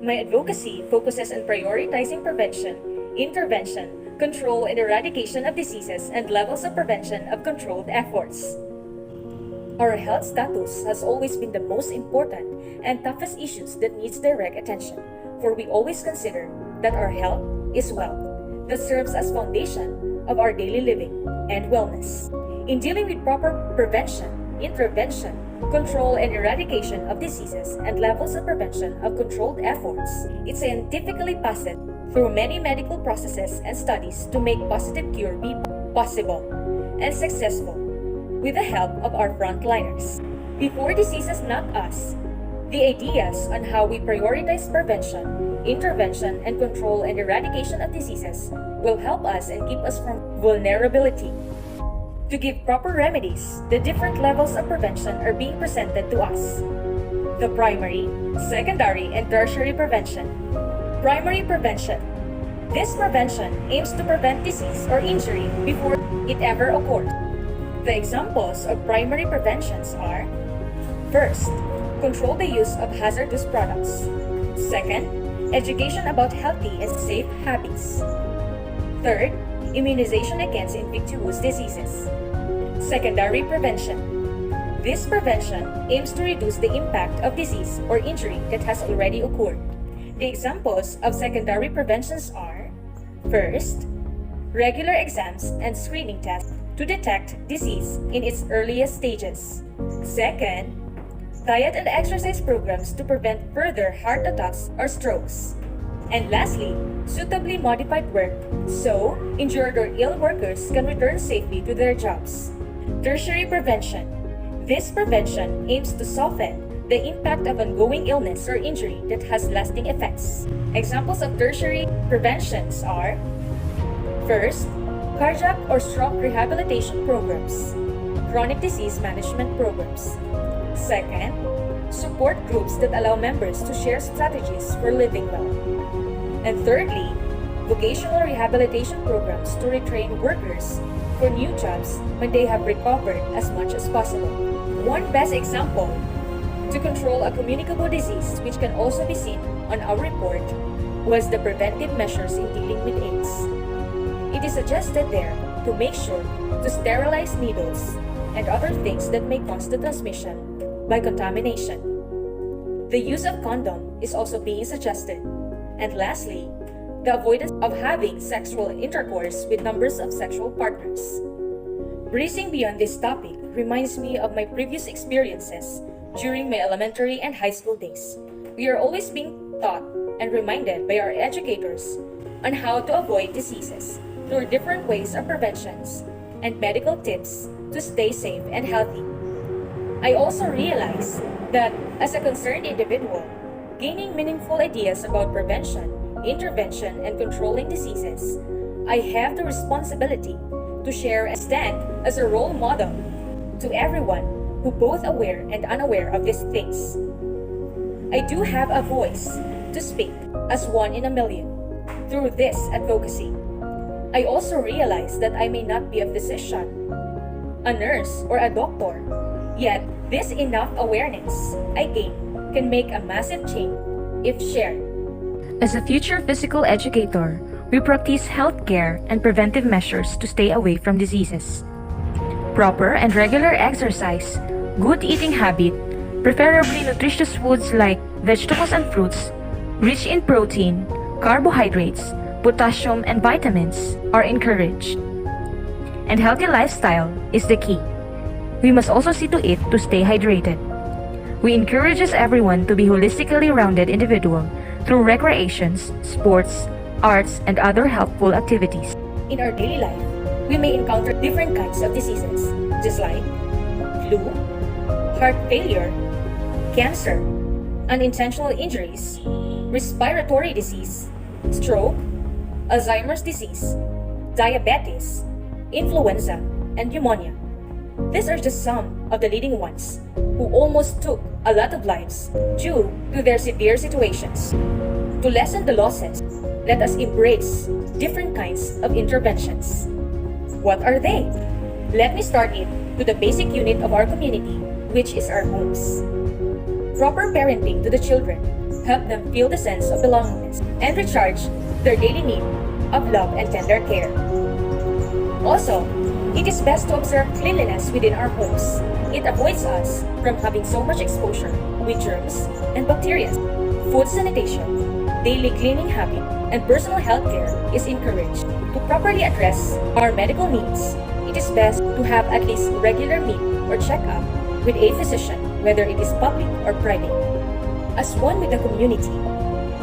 My advocacy focuses on prioritizing prevention, intervention, control, and eradication of diseases and levels of prevention of controlled efforts. Our health status has always been the most important and toughest issues that needs direct attention, for we always consider that our health is wealth that serves as foundation of our daily living and wellness. In dealing with proper prevention, intervention, control, and eradication of diseases and levels of prevention of controlled efforts, it's scientifically passed through many medical processes and studies to make positive cure be possible and successful with the help of our frontliners. Before diseases knock us, the ideas on how we prioritize prevention, intervention, and control and eradication of diseases will help us and keep us from vulnerability. To give proper remedies, the different levels of prevention are being presented to us. The primary, secondary, and tertiary prevention. Primary prevention. This prevention aims to prevent disease or injury before it ever occurs. The examples of primary preventions are: first, control the use of hazardous products. Second, education about healthy and safe habits. Third, immunization against infectious diseases. Secondary prevention. This prevention aims to reduce the impact of disease or injury that has already occurred. The examples of secondary preventions are: first, regular exams and screening tests to detect disease in its earliest stages. Second, diet and exercise programs to prevent further heart attacks or strokes. And lastly, suitably modified work so injured or ill workers can return safely to their jobs. Tertiary prevention. This prevention aims to soften the impact of ongoing illness or injury that has lasting effects. Examples of tertiary preventions are: first, cardiac or stroke rehabilitation programs, chronic disease management programs. Second, support groups that allow members to share strategies for living well. And thirdly, vocational rehabilitation programs to retrain workers for new jobs when they have recovered as much as possible. One best example to control a communicable disease, which can also be seen on our report, was the preventive measures in dealing with AIDS. It is suggested there to make sure to sterilize needles and other things that may cause the transmission by contamination. The use of condom is also being suggested. And lastly, the avoidance of having sexual intercourse with numbers of sexual partners. Breezing beyond this topic reminds me of my previous experiences during my elementary and high school days. We are always being taught and reminded by our educators on how to avoid diseases through different ways of preventions and medical tips to stay safe and healthy. I also realized that as a concerned individual, gaining meaningful ideas about prevention, intervention, and controlling diseases, I have the responsibility to share and stand as a role model to everyone who both aware and unaware of these things. I do have a voice to speak as one in a million through this advocacy. I also realize that I may not be a physician, a nurse, or a doctor, yet this enough awareness I gain can make a massive change if shared. As a future physical educator, we practice healthcare and preventive measures to stay away from diseases. Proper and regular exercise, good eating habit, preferably nutritious foods like vegetables and fruits, rich in protein, carbohydrates, potassium, and vitamins are encouraged. And healthy lifestyle is the key. We must also see to it to stay hydrated. We encourages everyone to be holistically rounded individual through recreations, sports, arts, and other helpful activities. In our daily life, we may encounter different kinds of diseases, just like flu, heart failure, cancer, unintentional injuries, respiratory disease, stroke, Alzheimer's disease, diabetes, influenza, and pneumonia. These are just some of the leading ones who almost took a lot of lives due to their severe situations. To lessen the losses, let us embrace different kinds of interventions. What are they? Let me start it to the basic unit of our community, which is our homes. Proper parenting to the children help them feel the sense of belongingness, and recharge their daily need of love and tender care. Also, it is best to observe cleanliness within our homes. It avoids us from having so much exposure with germs and bacteria. Food sanitation, daily cleaning habit, and personal health care is encouraged. To properly address our medical needs, it is best to have at least regular meet or check-up with a physician, whether it is public or private. As one with the community,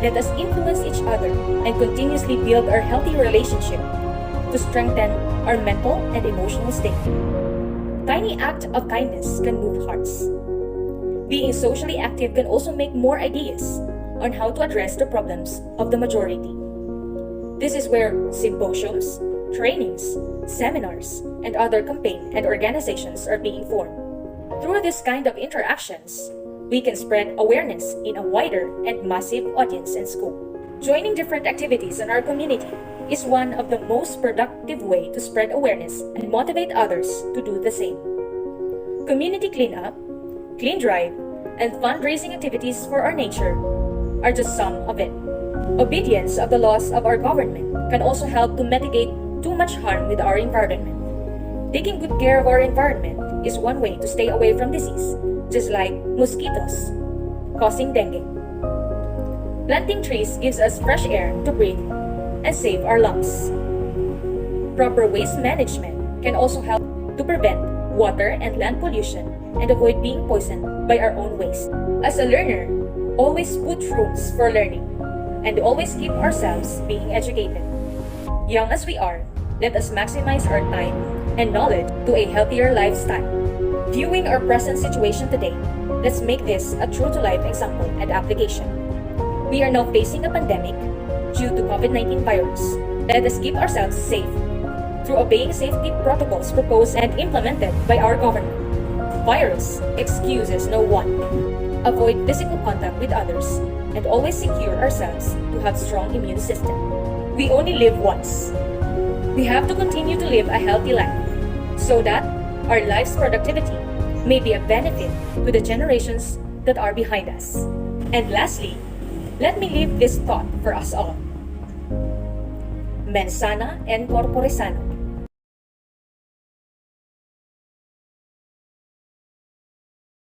let us influence each other and continuously build our healthy relationship to strengthen our mental and emotional state. Tiny act of kindness can move hearts. Being socially active can also make more ideas on how to address the problems of the majority. This is where symposiums, trainings, seminars, and other campaigns and organizations are being formed. Through this kind of interactions, we can spread awareness in a wider and massive audience and scope. Joining different activities in our community is one of the most productive ways to spread awareness and motivate others to do the same. Community cleanup, clean drive, and fundraising activities for our nature are just some of it. Obedience of the laws of our government can also help to mitigate too much harm with our environment. Taking good care of our environment is one way to stay away from disease, just like mosquitoes causing dengue. Planting trees gives us fresh air to breathe and save our lungs. Proper waste management can also help to prevent water and land pollution and avoid being poisoned by our own waste. As a learner, always put rooms for learning and always keep ourselves being educated. Young as we are, let us maximize our time and knowledge to a healthier lifestyle. Viewing our present situation today, let's make this a true-to-life example and application. We are now facing a pandemic due to COVID-19 virus. Let us keep ourselves safe through obeying safety protocols proposed and implemented by our government. Virus excuses no one. Avoid physical contact with others and always secure ourselves to have strong immune system. We only live once. We have to continue to live a healthy life so that our life's productivity may be a benefit to the generations that are behind us. And lastly, let me leave this thought for us all. Mens sana en corpore sano.